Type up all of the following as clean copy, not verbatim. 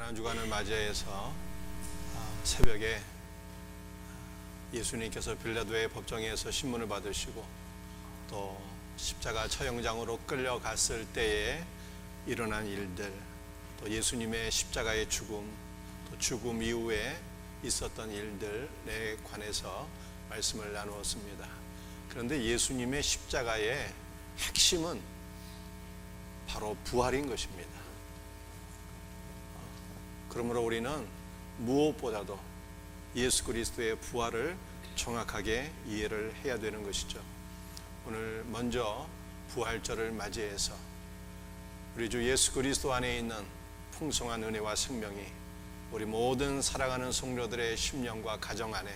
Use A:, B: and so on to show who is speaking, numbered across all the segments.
A: 고난주간을 맞이해서 새벽에 예수님께서 빌라도의 법정에서 신문을 받으시고 또 십자가 처형장으로 끌려갔을 때에 일어난 일들, 또 예수님의 십자가의 죽음, 또 죽음 이후에 있었던 일들에 관해서 말씀을 나누었습니다. 그런데 예수님의 십자가의 핵심은 바로 부활인 것입니다. 그러므로 우리는 무엇보다도 예수 그리스도의 부활을 정확하게 이해를 해야 되는 것이죠. 오늘 먼저 부활절을 맞이해서 우리 주 예수 그리스도 안에 있는 풍성한 은혜와 생명이 우리 모든 사랑하는 성도들의 심령과 가정 안에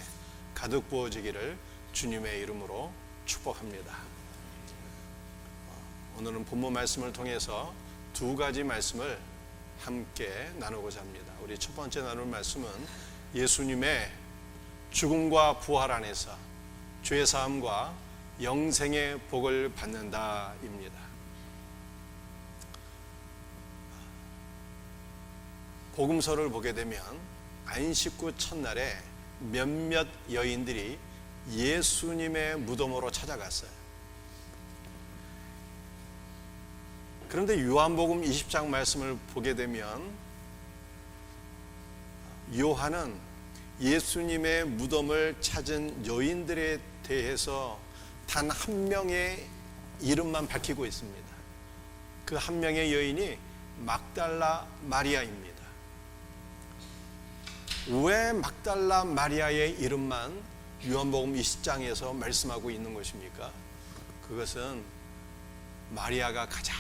A: 가득 부어지기를 주님의 이름으로 축복합니다. 오늘은 본문 말씀을 통해서 두 가지 말씀을 함께 나누고자 합니다. 우리 첫 번째 나눌 말씀은 예수님의 죽음과 부활 안에서 죄 사함과 영생의 복을 받는다입니다. 복음서를 보게 되면 안식구 첫날에 몇몇 여인들이 예수님의 무덤으로 찾아갔어요. 그런데 요한복음 20장 말씀을 보게 되면 요한은 예수님의 무덤을 찾은 여인들에 대해서 단 한 명의 이름만 밝히고 있습니다. 그 한 명의 여인이 막달라 마리아입니다. 왜 막달라 마리아의 이름만 요한복음 20장에서 말씀하고 있는 것입니까? 그것은 마리아가 가장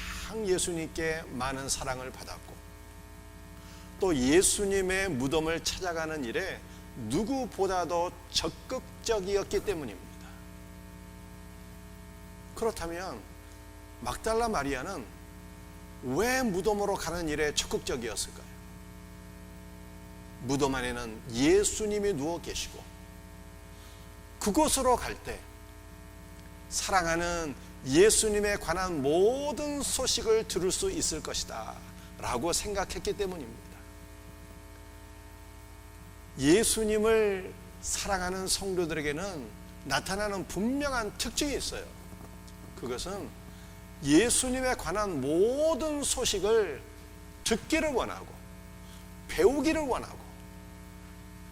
A: 예수님께 많은 사랑을 받았고 또 예수님의 무덤을 찾아가는 일에 누구보다도 적극적이었기 때문입니다. 그렇다면 막달라 마리아는 왜 무덤으로 가는 일에 적극적이었을까요? 무덤 안에는 예수님이 누워 계시고 그곳으로 갈 때 사랑하는 예수님에 관한 모든 소식을 들을 수 있을 것이다 라고 생각했기 때문입니다. 예수님을 사랑하는 성도들에게는 나타나는 분명한 특징이 있어요. 그것은 예수님에 관한 모든 소식을 듣기를 원하고 배우기를 원하고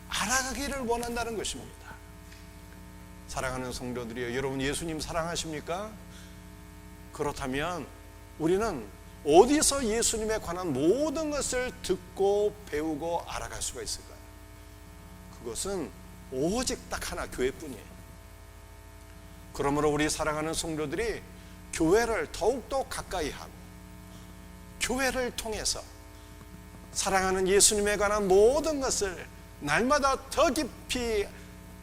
A: 알아가기를 원한다는 것입니다. 사랑하는 성도들이여, 여러분 예수님 사랑하십니까? 그렇다면 우리는 어디서 예수님에 관한 모든 것을 듣고 배우고 알아갈 수가 있을까요? 그것은 오직 딱 하나, 교회뿐이에요. 그러므로 우리 사랑하는 성도들이 교회를 더욱더 가까이 하고 교회를 통해서 사랑하는 예수님에 관한 모든 것을 날마다 더 깊이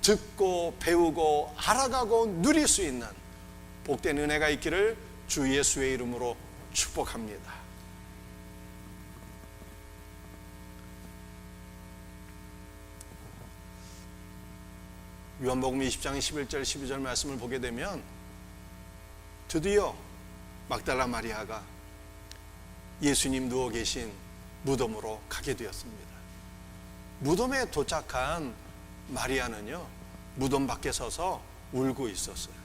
A: 듣고 배우고 알아가고 누릴 수 있는 복된 은혜가 있기를 주 예수의 이름으로 축복합니다. 요한복음 20장 11절 12절 말씀을 보게 되면 드디어 막달라 마리아가 예수님 누워 계신 무덤으로 가게 되었습니다. 무덤에 도착한 마리아는요, 무덤 밖에 서서 울고 있었어요.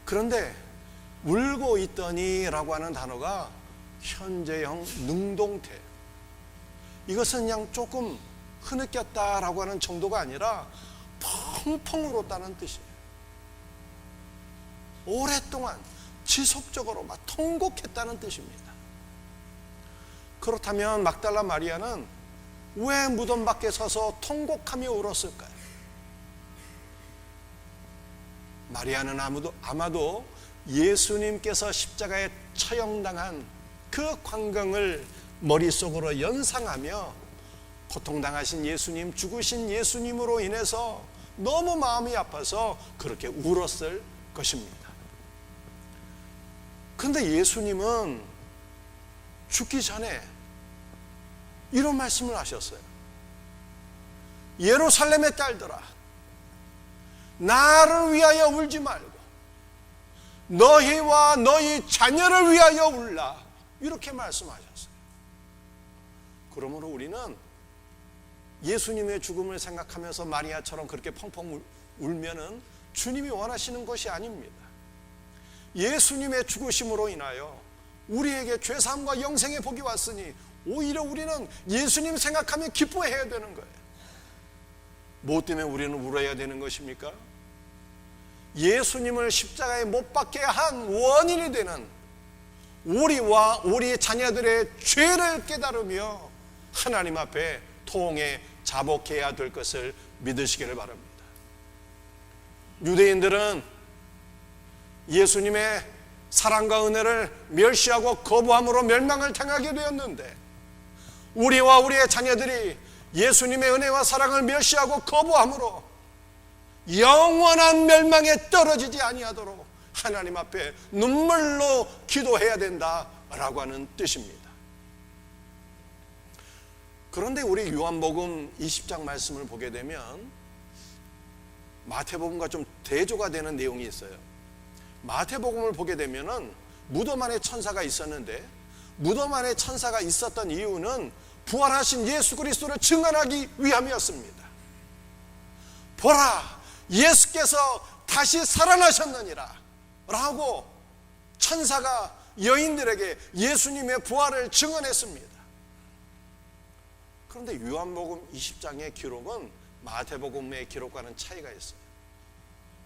A: 그런데 울고 있더니 라고 하는 단어가 현재형 능동태, 이것은 그냥 조금 흐느꼈다라고 하는 정도가 아니라 펑펑 울었다는 뜻이에요. 오랫동안 지속적으로 막 통곡했다는 뜻입니다. 그렇다면 막달라 마리아는 왜 무덤 밖에 서서 통곡하며 울었을까요? 마리아는 아마도 예수님께서 십자가에 처형당한 그 광경을 머릿속으로 연상하며 고통당하신 예수님, 죽으신 예수님으로 인해서 너무 마음이 아파서 그렇게 울었을 것입니다. 그런데 예수님은 죽기 전에 이런 말씀을 하셨어요. 예루살렘의 딸들아, 나를 위하여 울지 말고 너희와 너희 자녀를 위하여 울라, 이렇게 말씀하셨어요. 그러므로 우리는 예수님의 죽음을 생각하면서 마리아처럼 그렇게 펑펑 울면은 주님이 원하시는 것이 아닙니다. 예수님의 죽으심으로 인하여 우리에게 죄사함과 영생의 복이 왔으니 오히려 우리는 예수님 생각하며 기뻐해야 되는 거예요. 무엇 때문에 우리는 울어야 되는 것입니까? 예수님을 십자가에 못 박게 한 원인이 되는 우리와 우리 자녀들의 죄를 깨달으며 하나님 앞에 통해 자복해야 될 것을 믿으시기를 바랍니다. 유대인들은 예수님의 사랑과 은혜를 멸시하고 거부함으로 멸망을 당하게 되었는데, 우리와 우리의 자녀들이 예수님의 은혜와 사랑을 멸시하고 거부함으로 영원한 멸망에 떨어지지 아니하도록 하나님 앞에 눈물로 기도해야 된다라고 하는 뜻입니다. 그런데 우리 요한복음 20장 말씀을 보게 되면 마태복음과 좀 대조가 되는 내용이 있어요. 마태복음을 보게 되면은 무덤 안에 천사가 있었는데, 무덤 안에 천사가 있었던 이유는 부활하신 예수 그리스도를 증언하기 위함이었습니다. 보라, 예수께서 다시 살아나셨느니라 라고 천사가 여인들에게 예수님의 부활을 증언했습니다. 그런데 요한복음 20장의 기록은 마태복음의 기록과는 차이가 있어요.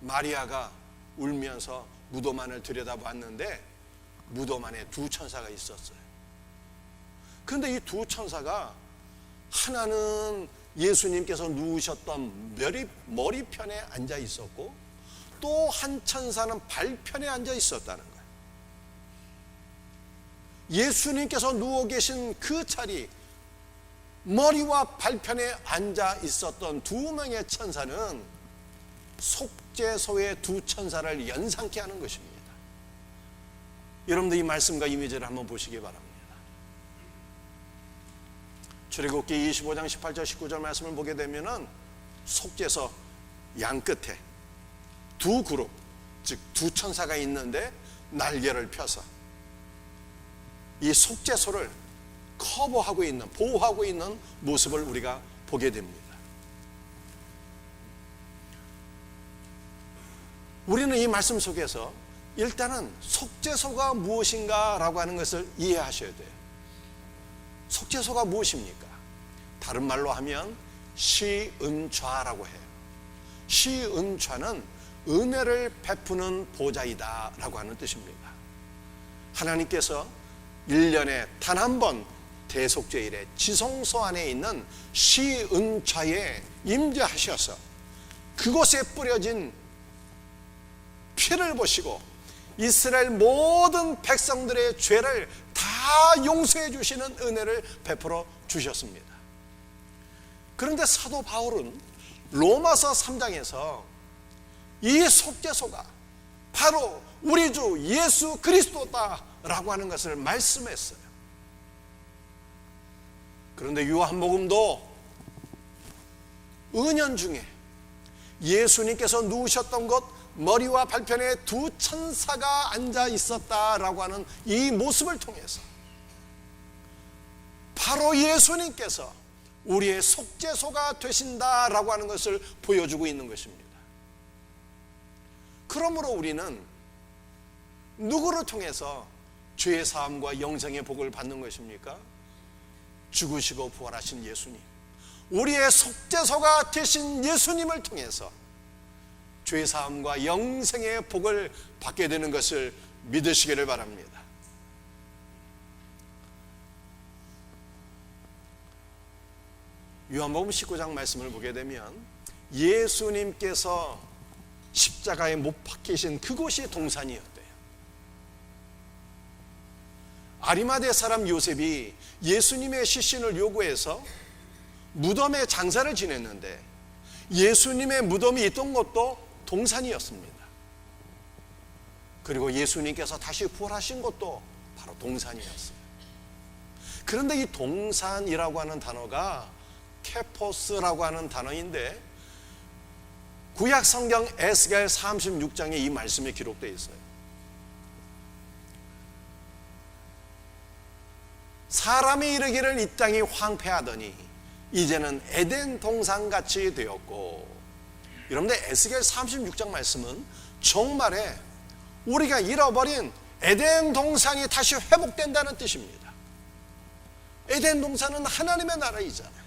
A: 마리아가 울면서 무덤 안을 들여다봤는데 무덤 안에 두 천사가 있었어요. 그런데 이 두 천사가 하나는 예수님께서 누우셨던 머리편에 앉아 있었고, 또 한 천사는 발편에 앉아 있었다는 거예요. 예수님께서 누워 계신 그 자리, 머리와 발편에 앉아 있었던 두 명의 천사는 속죄소의 두 천사를 연상케 하는 것입니다. 여러분들 이 말씀과 이미지를 한번 보시기 바랍니다. 출애굽기 25장 18절 19절 말씀을 보게 되면은 속죄소 양끝에 두 그룹, 즉 두 천사가 있는데 날개를 펴서 이 속죄소를 커버하고 있는, 보호하고 있는 모습을 우리가 보게 됩니다. 우리는 이 말씀 속에서 일단은 속죄소가 무엇인가라고 하는 것을 이해하셔야 돼요. 속죄소가 무엇입니까? 다른 말로 하면 시은좌라고 해요. 시은좌는 은혜를 베푸는 보좌이다 라고 하는 뜻입니다. 하나님께서 1년에 단 한 번 대속죄일에 지성소 안에 있는 시은좌에 임재하셔서 그곳에 뿌려진 피를 보시고 이스라엘 모든 백성들의 죄를 다 용서해 주시는 은혜를 베풀어 주셨습니다. 그런데 사도 바울은 로마서 3장에서 이 속죄소가 바로 우리 주 예수 그리스도다라고 하는 것을 말씀했어요. 그런데 요한복음도 은연중에 예수님께서 누우셨던 곳 머리와 발편에 두 천사가 앉아 있었다라고 하는 이 모습을 통해서 바로 예수님께서 우리의 속죄소가 되신다라고 하는 것을 보여주고 있는 것입니다. 그러므로 우리는 누구를 통해서 죄의 사함과 영생의 복을 받는 것입니까? 죽으시고 부활하신 예수님, 우리의 속죄소가 되신 예수님을 통해서 죄의 사함과 영생의 복을 받게 되는 것을 믿으시기를 바랍니다. 요한복음 19장 말씀을 보게 되면 예수님께서 십자가에 못 박히신 그곳이 동산이었대요. 아리마대 사람 요셉이 예수님의 시신을 요구해서 무덤에 장사를 지냈는데 예수님의 무덤이 있던 곳도 동산이었습니다. 그리고 예수님께서 다시 부활하신 곳도 바로 동산이었어요. 그런데 이 동산이라고 하는 단어가 케포스라고 하는 단어인데 구약 성경 에스겔 36장에 이 말씀이 기록되어 있어요. 사람이 이르기를 이 땅이 황폐하더니 이제는 에덴 동산같이 되었고. 여러분들 에스겔 36장 말씀은 정말에 우리가 잃어버린 에덴 동산이 다시 회복된다는 뜻입니다. 에덴 동산은 하나님의 나라이잖아요.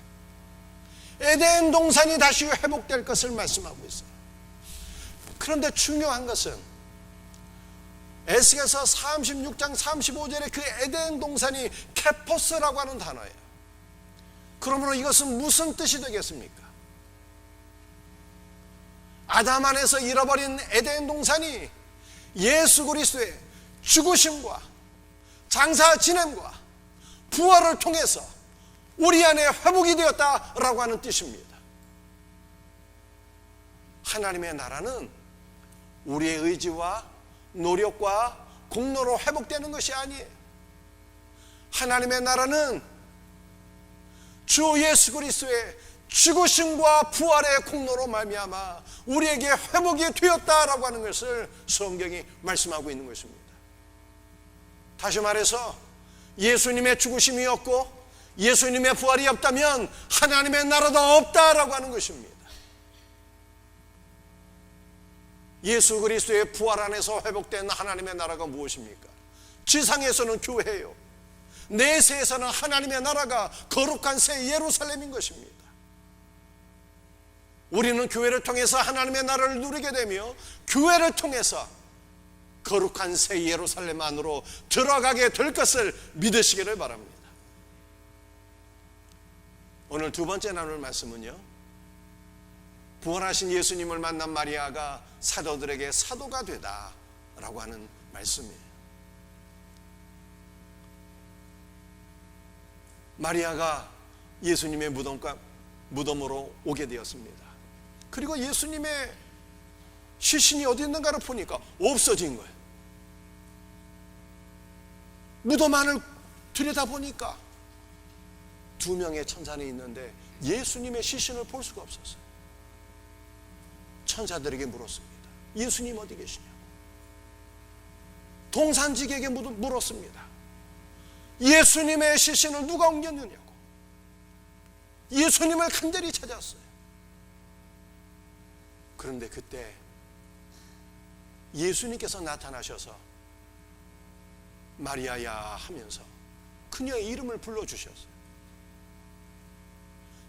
A: 에덴 동산이 다시 회복될 것을 말씀하고 있어요. 그런데 중요한 것은 에스겔서 36장 35절에 그 에덴 동산이 케포스라고 하는 단어예요. 그러므로 이것은 무슨 뜻이 되겠습니까? 아담 안에서 잃어버린 에덴 동산이 예수 그리스도의 죽으심과 장사 지냄과 부활을 통해서 우리 안에 회복이 되었다라고 하는 뜻입니다. 하나님의 나라는 우리의 의지와 노력과 공로로 회복되는 것이 아니에요. 하나님의 나라는 주 예수 그리스도의 죽으심과 부활의 공로로 말미암아 우리에게 회복이 되었다라고 하는 것을 성경이 말씀하고 있는 것입니다. 다시 말해서 예수님의 죽으심이 없고 예수님의 부활이 없다면 하나님의 나라도 없다라고 하는 것입니다. 예수 그리스도의 부활 안에서 회복된 하나님의 나라가 무엇입니까? 지상에서는 교회예요. 내세에서는 하나님의 나라가 거룩한 새 예루살렘인 것입니다. 우리는 교회를 통해서 하나님의 나라를 누리게 되며 교회를 통해서 거룩한 새 예루살렘 안으로 들어가게 될 것을 믿으시기를 바랍니다. 오늘 두 번째 나눌 말씀은요, 부활하신 예수님을 만난 마리아가 사도들에게 사도가 되다라고 하는 말씀이에요. 마리아가 예수님의 무덤으로 오게 되었습니다. 그리고 예수님의 시신이 어디 있는가를 보니까 없어진 거예요. 무덤 안을 들여다보니까 두 명의 천사는 있는데 예수님의 시신을 볼 수가 없었어요. 천사들에게 물었습니다. 예수님 어디 계시냐고. 동산직에게 물었습니다. 예수님의 시신을 누가 옮겼느냐고. 예수님을 간절히 찾았어요. 그런데 그때 예수님께서 나타나셔서 마리아야 하면서 그녀의 이름을 불러주셨어요.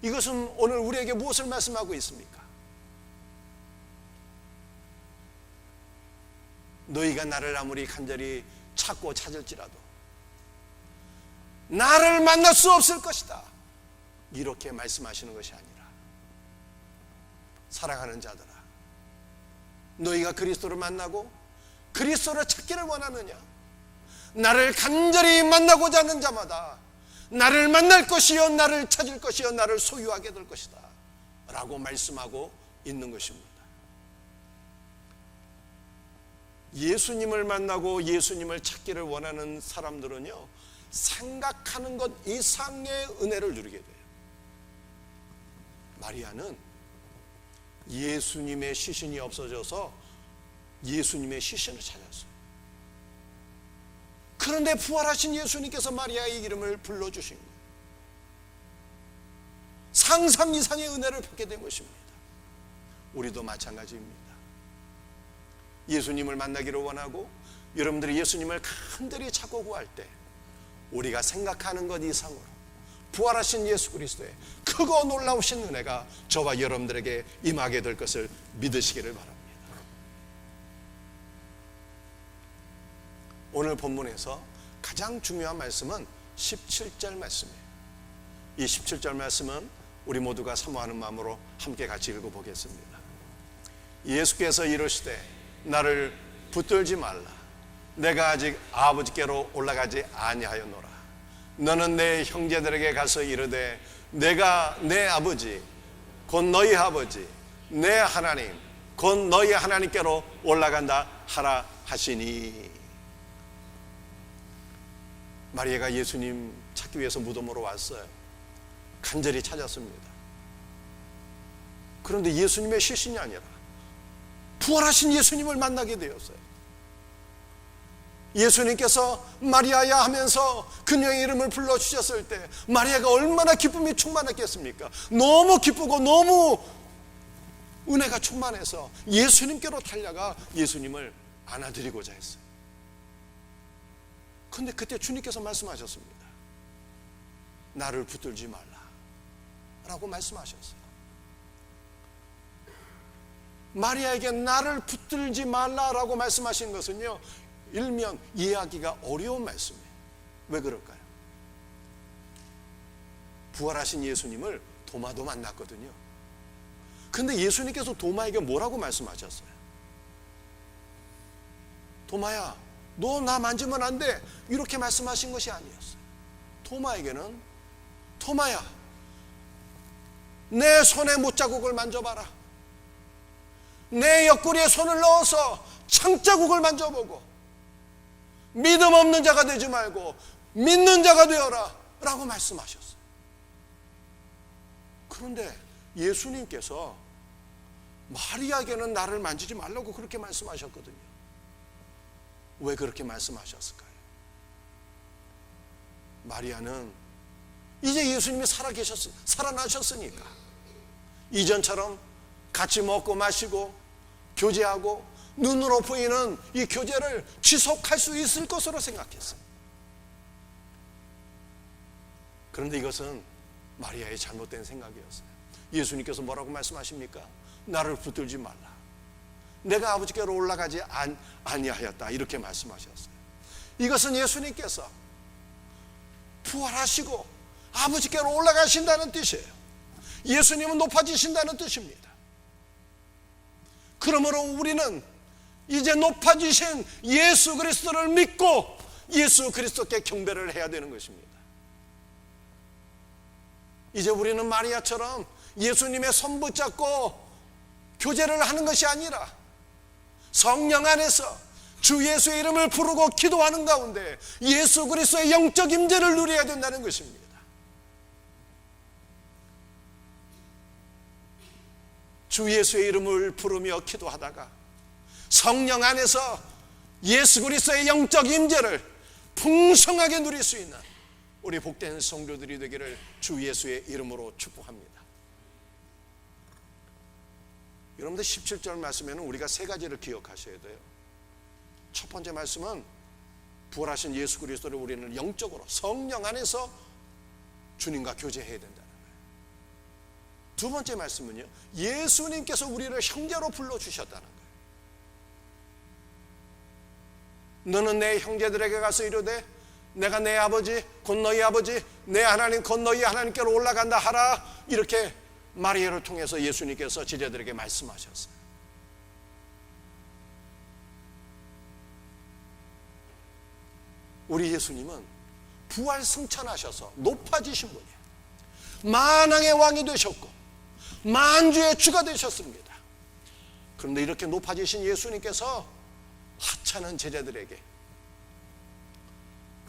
A: 이것은 오늘 우리에게 무엇을 말씀하고 있습니까? 너희가 나를 아무리 간절히 찾고 찾을지라도 나를 만날 수 없을 것이다, 이렇게 말씀하시는 것이 아니라, 사랑하는 자들아, 너희가 그리스도를 만나고 그리스도를 찾기를 원하느냐? 나를 간절히 만나고자 하는 자마다 나를 만날 것이요 나를 찾을 것이요 나를 소유하게 될 것이다 라고 말씀하고 있는 것입니다. 예수님을 만나고 예수님을 찾기를 원하는 사람들은요, 생각하는 것 이상의 은혜를 누리게 돼요. 마리아는 예수님의 시신이 없어져서 예수님의 시신을 찾았어요. 그런데 부활하신 예수님께서 마리아의 이름을 불러주신 거예요. 상상 이상의 은혜를 받게 된 것입니다. 우리도 마찬가지입니다. 예수님을 만나기를 원하고 여러분들이 예수님을 간절히 찾고 구할 때 우리가 생각하는 것 이상으로 부활하신 예수 그리스도의 크고 놀라우신 은혜가 저와 여러분들에게 임하게 될 것을 믿으시기를 바랍니다. 오늘 본문에서 가장 중요한 말씀은 17절 말씀이에요. 이 17절 말씀은 우리 모두가 사모하는 마음으로 함께 같이 읽어보겠습니다. 예수께서 이르시되 나를 붙들지 말라. 내가 아직 아버지께로 올라가지 아니하였노라. 너는 내 형제들에게 가서 이르되 내가 내 아버지 곧 너희 아버지 내 하나님 곧 너희 하나님께로 올라간다 하라 하시니. 마리아가 예수님 찾기 위해서 무덤으로 왔어요. 간절히 찾았습니다. 그런데 예수님의 시신이 아니라 부활하신 예수님을 만나게 되었어요. 예수님께서 마리아야 하면서 그녀의 이름을 불러주셨을 때 마리아가 얼마나 기쁨이 충만했겠습니까? 너무 기쁘고 너무 은혜가 충만해서 예수님께로 달려가 예수님을 안아드리고자 했어요. 그런데 그때 주님께서 말씀하셨습니다. 나를 붙들지 말라 라고 말씀하셨어요. 마리아에게 나를 붙들지 말라라고 말씀하신 것은요, 일면 이해하기가 어려운 말씀이에요. 왜 그럴까요? 부활하신 예수님을 도마도 만났거든요. 근데 예수님께서 도마에게 뭐라고 말씀하셨어요? 도마야, 너 나 만지면 안 돼, 이렇게 말씀하신 것이 아니었어요. 도마에게는 도마야, 내 손에 못자국을 만져봐라. 내 옆구리에 손을 넣어서 창자국을 만져보고 믿음 없는 자가 되지 말고 믿는 자가 되어라 라고 말씀하셨어요. 그런데 예수님께서 마리아에게는 나를 만지지 말라고 그렇게 말씀하셨거든요. 왜 그렇게 말씀하셨을까요? 마리아는 이제 예수님이 살아나셨으니까 이전처럼 같이 먹고 마시고 교제하고 눈으로 보이는 이 교제를 지속할 수 있을 것으로 생각했어요. 그런데 이것은 마리아의 잘못된 생각이었어요. 예수님께서 뭐라고 말씀하십니까? 나를 붙들지 말라. 내가 아버지께로 올라가지 아니하였다, 이렇게 말씀하셨어요. 이것은 예수님께서 부활하시고 아버지께로 올라가신다는 뜻이에요. 예수님은 높아지신다는 뜻입니다. 그러므로 우리는 이제 높아지신 예수 그리스도를 믿고 예수 그리스도께 경배를 해야 되는 것입니다. 이제 우리는 마리아처럼 예수님의 손 붙잡고 교제를 하는 것이 아니라 성령 안에서 주 예수의 이름을 부르고 기도하는 가운데 예수 그리스도의 영적 임재를 누려야 된다는 것입니다. 주 예수의 이름을 부르며 기도하다가 성령 안에서 예수 그리스도의 영적 임재를 풍성하게 누릴 수 있는 우리 복된 성도들이 되기를 주 예수의 이름으로 축복합니다. 여러분들 17절 말씀에는 우리가 세 가지를 기억하셔야 돼요. 첫 번째 말씀은 부활하신 예수 그리스도를 우리는 영적으로 성령 안에서 주님과 교제해야 된다는 거예요. 두 번째 말씀은요, 예수님께서 우리를 형제로 불러주셨다는 거예요. 너는 내 형제들에게 가서 이르되 내가 내 아버지 곧 너희 아버지 내 하나님 곧 너희 하나님께로 올라간다 하라, 이렇게 마리아를 통해서 예수님께서 제자들에게 말씀하셨어요. 우리 예수님은 부활 승천하셔서 높아지신 분이에요. 만왕의 왕이 되셨고 만주의 주가 되셨습니다. 그런데 이렇게 높아지신 예수님께서 하찮은 제자들에게,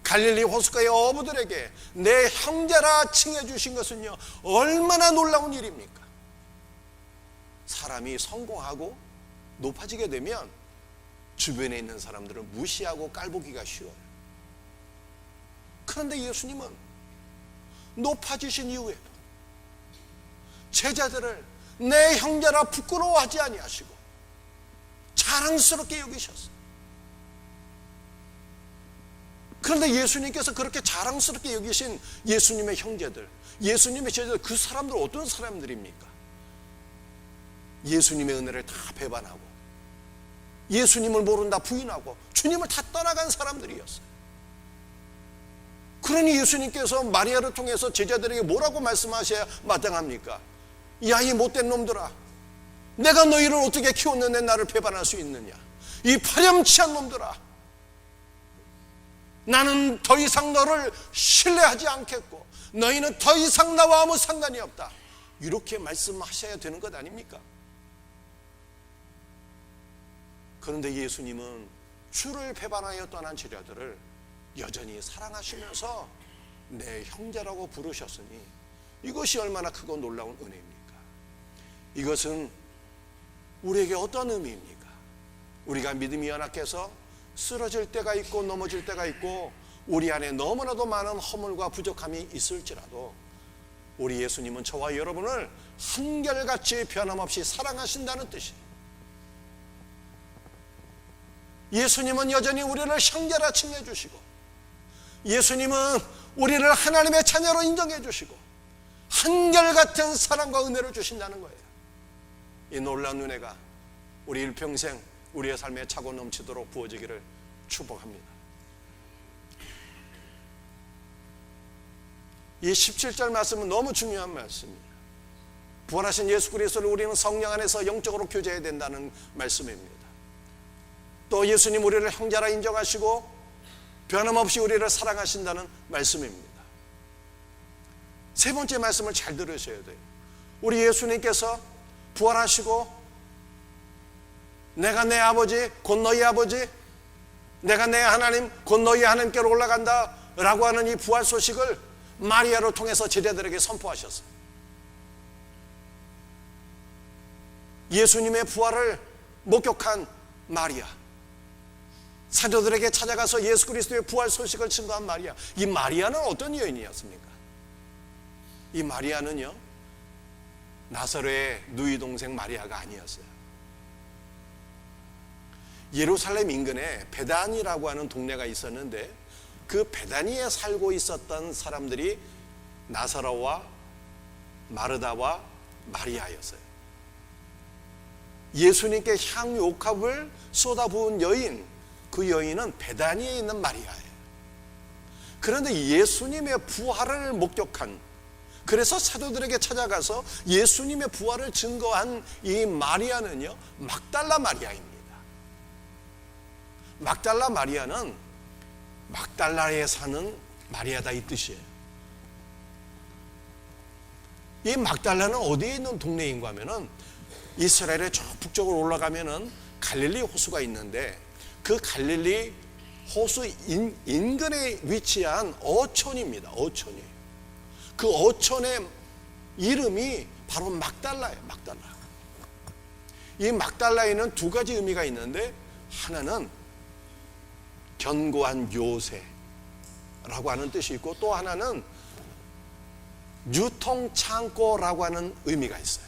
A: 갈릴리 호숫가의 어부들에게 내 형제라 칭해 주신 것은요, 얼마나 놀라운 일입니까? 사람이 성공하고 높아지게 되면 주변에 있는 사람들은 무시하고 깔보기가 쉬워요. 그런데 예수님은 높아지신 이후에 제자들을 내 형제라 부끄러워하지 아니하시고 자랑스럽게 여기셨어요. 그런데 예수님께서 그렇게 자랑스럽게 여기신 예수님의 형제들, 예수님의 제자들, 그 사람들 어떤 사람들입니까? 예수님의 은혜를 다 배반하고 예수님을 모른다 부인하고 주님을 다 떠나간 사람들이었어요. 그러니 예수님께서 마리아를 통해서 제자들에게 뭐라고 말씀하셔야 마땅합니까? 야, 이 못된 놈들아, 내가 너희를 어떻게 키웠는데 나를 배반할 수 있느냐? 이 파렴치한 놈들아, 나는 더 이상 너를 신뢰하지 않겠고 너희는 더 이상 나와 아무 상관이 없다, 이렇게 말씀하셔야 되는 것 아닙니까? 그런데 예수님은 주를 배반하여 떠난 제자들을 여전히 사랑하시면서 내 형제라고 부르셨으니 이것이 얼마나 크고 놀라운 은혜입니까? 이것은 우리에게 어떤 의미입니까? 우리가 믿음이 연약해서 쓰러질 때가 있고 넘어질 때가 있고 우리 안에 너무나도 많은 허물과 부족함이 있을지라도 우리 예수님은 저와 여러분을 한결같이 변함없이 사랑하신다는 뜻이에요. 예수님은 여전히 우리를 형제라 칭해 주시고, 예수님은 우리를 하나님의 자녀로 인정해 주시고 한결같은 사랑과 은혜를 주신다는 거예요. 이 놀라운 은혜가 우리 일평생 우리의 삶에 차고 넘치도록 부어지기를 축복합니다. 이 17절 말씀은 너무 중요한 말씀입니다. 부활하신 예수 그리스도를 우리는 성령 안에서 영적으로 교제해야 된다는 말씀입니다. 또 예수님 우리를 형제라 인정하시고 변함없이 우리를 사랑하신다는 말씀입니다. 세 번째 말씀을 잘 들으셔야 돼요. 우리 예수님께서 부활하시고 내가 내 아버지 곧 너희 아버지, 내가 내 하나님 곧 너희 하나님께로 올라간다 라고 하는 이 부활 소식을 마리아를 통해서 제자들에게 선포하셨어요. 예수님의 부활을 목격한 마리아, 사도들에게 찾아가서 예수 그리스도의 부활 소식을 증거한 마리아, 이 마리아는 어떤 여인이었습니까? 이 마리아는요, 나사로의 누이 동생 마리아가 아니었어요. 예루살렘 인근에 베단이라고 하는 동네가 있었는데 그 베다니에 살고 있었던 사람들이 나사로와 마르다와 마리아였어요. 예수님께 향유옥합을 쏟아부은 여인, 그 여인은 베다니에 있는 마리아예요. 그런데 예수님의 부활을 목격한, 그래서 사도들에게 찾아가서 예수님의 부활을 증거한 이 마리아는요, 막달라 마리아입니다. 막달라 마리아는 막달라에 사는 마리아다 이 뜻이에요. 이 막달라는 어디에 있는 동네인가 하면은 이스라엘의 저 북쪽으로 올라가면은 갈릴리 호수가 있는데 그 갈릴리 호수 인근에 위치한 어촌입니다. 어촌이. 그 어촌의 이름이 바로 막달라예요. 막달라. 이 막달라에는 두 가지 의미가 있는데 하나는 견고한 요새라고 하는 뜻이 있고 또 하나는 유통창고라고 하는 의미가 있어요.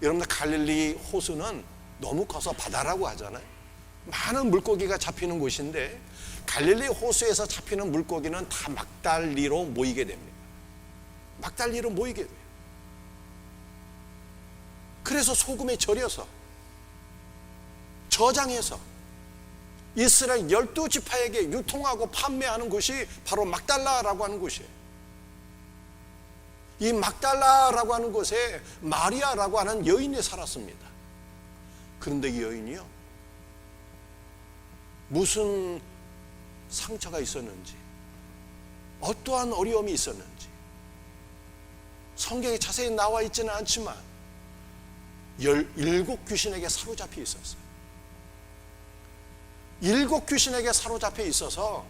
A: 여러분들 갈릴리 호수는 너무 커서 바다라고 하잖아요. 많은 물고기가 잡히는 곳인데 갈릴리 호수에서 잡히는 물고기는 다 막달리로 모이게 됩니다. 막달리로 모이게 돼요. 그래서 소금에 절여서 저장해서 이스라엘 12지파에게 유통하고 판매하는 곳이 바로 막달라라고 하는 곳이에요. 이 막달라라고 하는 곳에 마리아라고 하는 여인이 살았습니다. 그런데 이 여인이요, 무슨 상처가 있었는지, 어떠한 어려움이 있었는지 성경에 자세히 나와 있지는 않지만 17 귀신에게 사로잡혀 있었어요. 7 귀신에게 사로잡혀 있어서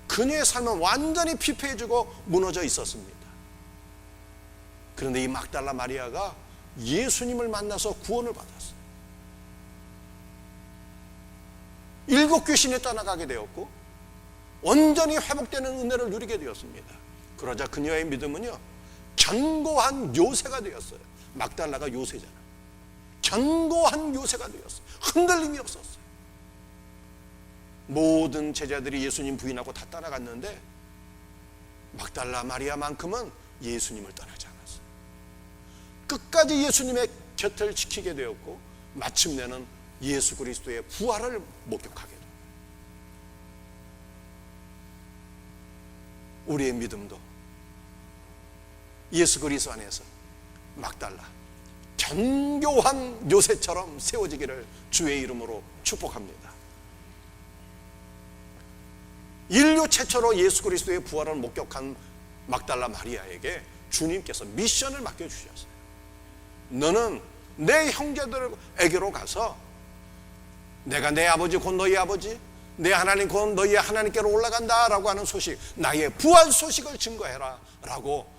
A: 그녀의 삶은 완전히 피폐해지고 무너져 있었습니다. 그런데 이 막달라 마리아가 예수님을 만나서 구원을 받았어요. 7 귀신이 떠나가게 되었고 온전히 회복되는 은혜를 누리게 되었습니다. 그러자 그녀의 믿음은요, 견고한 요새가 되었어요. 막달라가 요새잖아요. 견고한 요새가 되었어요. 흔들림이 없었어요. 모든 제자들이 예수님 부인하고 다 떠나갔는데 막달라 마리아만큼은 예수님을 떠나지 않았어요. 끝까지 예수님의 곁을 지키게 되었고 마침내는 예수 그리스도의 부활을 목격하게 됩니다. 우리의 믿음도 예수 그리스도 안에서 막달라 견고한 요새처럼 세워지기를 주의 이름으로 축복합니다. 인류 최초로 예수 그리스도의 부활을 목격한 막달라 마리아에게 주님께서 미션을 맡겨주셨어요. 너는 내 형제들에게로 가서 내가 내 아버지 곧 너희 아버지, 내 하나님 곧 너희 하나님께로 올라간다라고 하는 소식, 나의 부활 소식을 증거해라 라고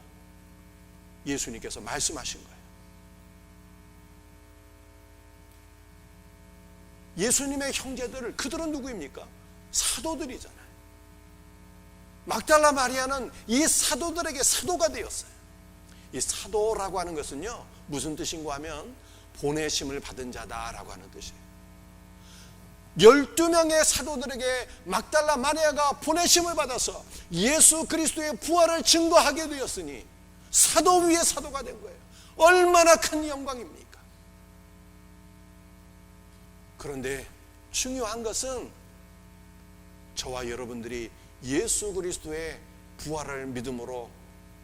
A: 예수님께서 말씀하신 거예요. 예수님의 형제들을, 그들은 누구입니까? 사도들이잖아요. 막달라 마리아는 이 사도들에게 사도가 되었어요. 이 사도라고 하는 것은요, 무슨 뜻인가 하면 보내심을 받은 자다라고 하는 뜻이에요. 12명의 사도들에게 막달라 마리아가 보내심을 받아서 예수 그리스도의 부활을 증거하게 되었으니 사도 위에 사도가 된 거예요. 얼마나 큰 영광입니까? 그런데 중요한 것은 저와 여러분들이 예수 그리스도의 부활을 믿음으로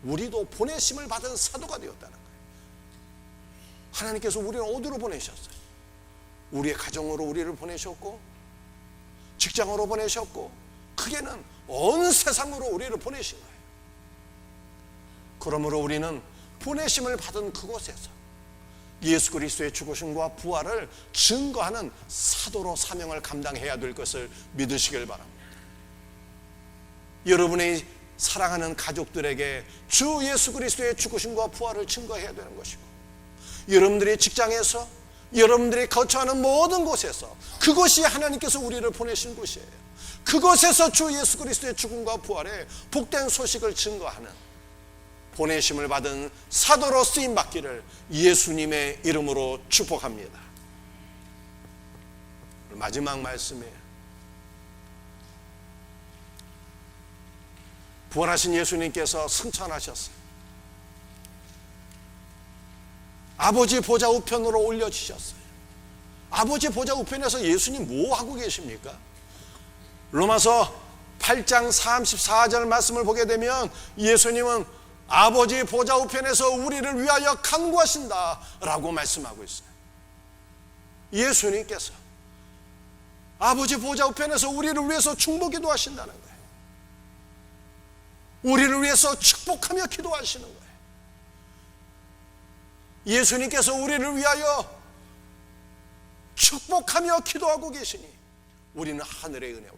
A: 우리도 보내심을 받은 사도가 되었다는 거예요. 하나님께서 우리를 어디로 보내셨어요? 우리의 가정으로 우리를 보내셨고, 직장으로 보내셨고, 크게는 온 세상으로 우리를 보내신 거예요. 그러므로 우리는 보내심을 받은 그곳에서 예수 그리스도의 죽으심과 부활을 증거하는 사도로 사명을 감당해야 될 것을 믿으시길 바랍니다. 여러분의 사랑하는 가족들에게 주 예수 그리스도의 죽으심과 부활을 증거해야 되는 것이고, 여러분들의 직장에서, 여러분들이 거처하는 모든 곳에서, 그것이 하나님께서 우리를 보내신 곳이에요. 그곳에서 주 예수 그리스도의 죽음과 부활의 복된 소식을 증거하는 보내심을 받은 사도로 쓰임받기를 예수님의 이름으로 축복합니다. 마지막 말씀이에요. 부활하신 예수님께서 승천하셨어요. 아버지 보좌 우편으로 올려주셨어요. 아버지 보좌 우편에서 예수님 뭐 하고 계십니까? 로마서 8장 34절 말씀을 보게 되면 예수님은 아버지 보좌 우편에서 우리를 위하여 간구하신다 라고 말씀하고 있어요. 예수님께서 아버지 보좌 우편에서 우리를 위해서 중보기도 하신다는 거예요. 우리를 위해서 축복하며 기도하시는 거예요. 예수님께서 우리를 위하여 축복하며 기도하고 계시니 우리는 하늘의 은혜와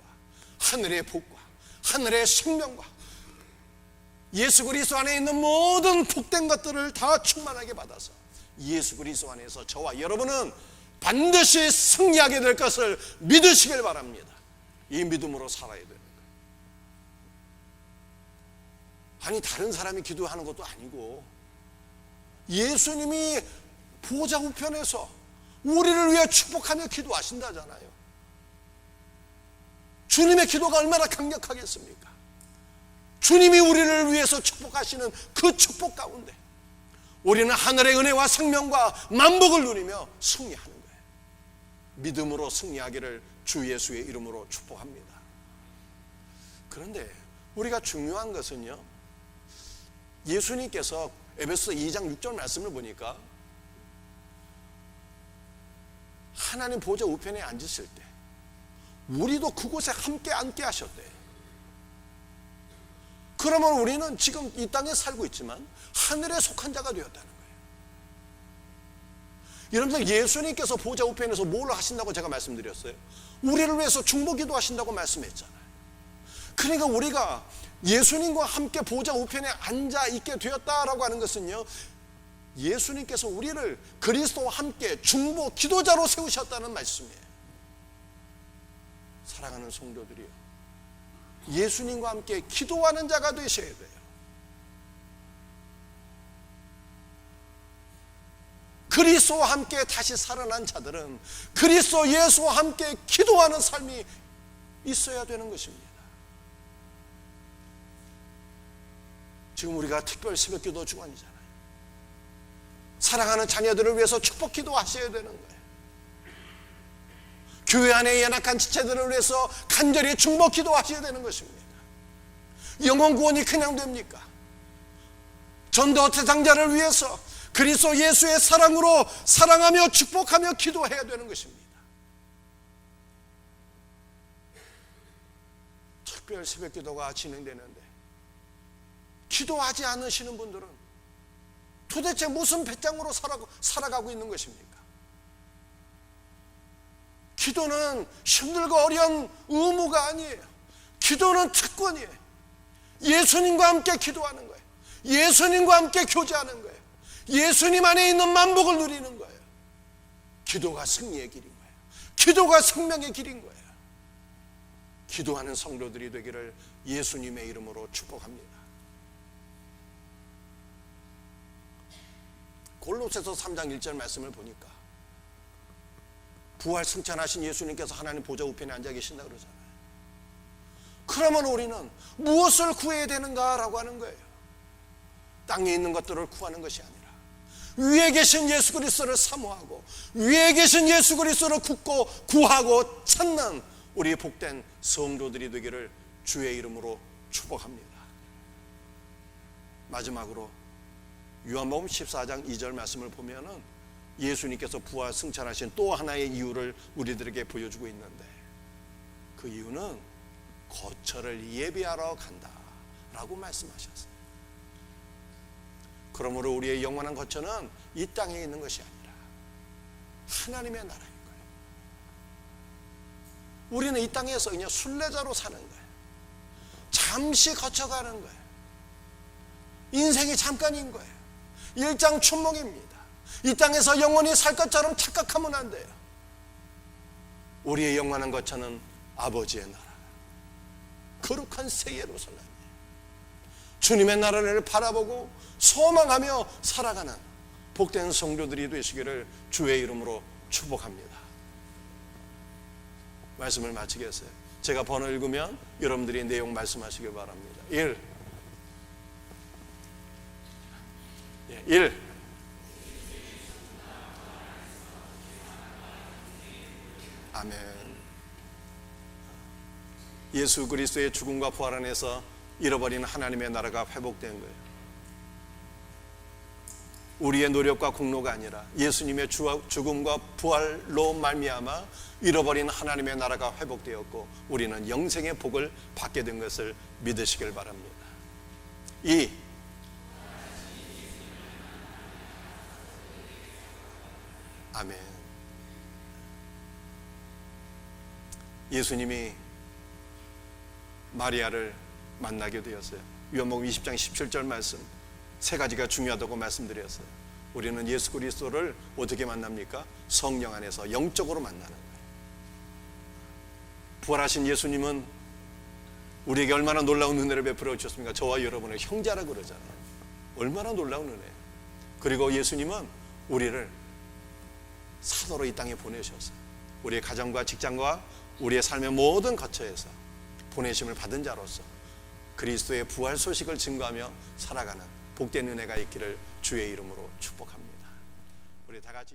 A: 하늘의 복과 하늘의 생명과 예수 그리스도 안에 있는 모든 복된 것들을 다 충만하게 받아서 예수 그리스도 안에서 저와 여러분은 반드시 승리하게 될 것을 믿으시길 바랍니다. 이 믿음으로 살아야 되는 거예요. 아니, 다른 사람이 기도하는 것도 아니고 예수님이 보좌 우편에서 우리를 위해 축복하며 기도하신다잖아요. 주님의 기도가 얼마나 강력하겠습니까? 주님이 우리를 위해서 축복하시는 그 축복 가운데 우리는 하늘의 은혜와 생명과 만복을 누리며 승리하는 거예요. 믿음으로 승리하기를 주 예수의 이름으로 축복합니다. 그런데 우리가 중요한 것은요, 예수님께서 에베소서 2장 6절 말씀을 보니까 하나님 보좌 우편에 앉으실 때 우리도 그곳에 함께 앉게 하셨대요. 그러면 우리는 지금 이 땅에 살고 있지만 하늘에 속한 자가 되었다는 거예요. 여러분들, 예수님께서 보좌 우편에서 뭘 하신다고 제가 말씀드렸어요? 우리를 위해서 중보기도 하신다고 말씀했잖아요. 그러니까 우리가 예수님과 함께 보좌 우편에 앉아 있게 되었다라고 하는 것은요, 예수님께서 우리를 그리스도와 함께 중보 기도자로 세우셨다는 말씀이에요. 사랑하는 성도들이요, 예수님과 함께 기도하는 자가 되셔야 돼요. 그리스도와 함께 다시 살아난 자들은 그리스도 예수와 함께 기도하는 삶이 있어야 되는 것입니다. 지금 우리가 특별 새벽기도 주간이잖아요. 사랑하는 자녀들을 위해서 축복 기도하셔야 되는 거예요. 교회 안에 연약한 지체들을 위해서 간절히 중보 기도하셔야 되는 것입니다. 영혼 구원이 그냥 됩니까? 전도 대상자를 위해서 그리스도 예수의 사랑으로 사랑하며 축복하며 기도해야 되는 것입니다. 특별 새벽기도가 진행되는데 기도하지 않으시는 분들은 도대체 무슨 배짱으로 살아가고 있는 것입니까? 기도는 힘들고 어려운 의무가 아니에요. 기도는 특권이에요. 예수님과 함께 기도하는 거예요. 예수님과 함께 교제하는 거예요. 예수님 안에 있는 만복을 누리는 거예요. 기도가 승리의 길인 거예요. 기도가 생명의 길인 거예요. 기도하는 성도들이 되기를 예수님의 이름으로 축복합니다. 골로새서 3장 1절 말씀을 보니까 부활 승천하신 예수님께서 하나님 보좌 우편에 앉아 계신다 그러잖아요. 그러면 우리는 무엇을 구해야 되는가라고 하는 거예요. 땅에 있는 것들을 구하는 것이 아니라 위에 계신 예수 그리스도를 사모하고 위에 계신 예수 그리스도를 굳고 구하고 찾는 우리 복된 성도들이 되기를 주의 이름으로 축복합니다. 마지막으로 요한복음 14장 2절 말씀을 보면은 예수님께서 부활 승천하신 또 하나의 이유를 우리들에게 보여주고 있는데, 그 이유는 거처를 예비하러 간다라고 말씀하셨어요. 그러므로 우리의 영원한 거처는 이 땅에 있는 것이 아니라 하나님의 나라인 거예요. 우리는 이 땅에서 그냥 순례자로 사는 거예요. 잠시 거쳐가는 거예요. 인생이 잠깐인 거예요. 일장춘몽입니다. 이 땅에서 영원히 살 것처럼 착각하면 안 돼요. 우리의 영원한 거처는 아버지의 나라, 거룩한 새 예루살렘이에요. 주님의 나라를 바라보고 소망하며 살아가는 복된 성도들이 되시기를 주의 이름으로 축복합니다. 말씀을 마치겠어요. 제가 번호 읽으면 여러분들이 내용 말씀하시길 바랍니다. 1. 아멘. 예수 그리스도의 죽음과 부활 안에서 잃어버린 하나님의 나라가 회복된 거예요. 우리의 노력과 공로가 아니라 예수님의 죽음과 부활로 말미암아 잃어버린 하나님의 나라가 회복되었고 우리는 영생의 복을 받게 된 것을 믿으시길 바랍니다. 2. 아멘. 예수님이 마리아를 만나게 되었어요. 요한복음 20장 17절 말씀, 세 가지가 중요하다고 말씀드렸어요. 우리는 예수 그리스도를 어떻게 만납니까? 성령 안에서 영적으로 만나는 거예요. 부활하신 예수님은 우리에게 얼마나 놀라운 은혜를 베풀어 주셨습니까? 저와 여러분을 형제라고 그러잖아요. 얼마나 놀라운 은혜. 그리고 예수님은 우리를 사도로 이 땅에 보내셨어요. 우리의 가정과 직장과 우리의 삶의 모든 거처에서 보내심을 받은 자로서 그리스도의 부활 소식을 증거하며 살아가는 복된 은혜가 있기를 주의 이름으로 축복합니다. 우리 다 같이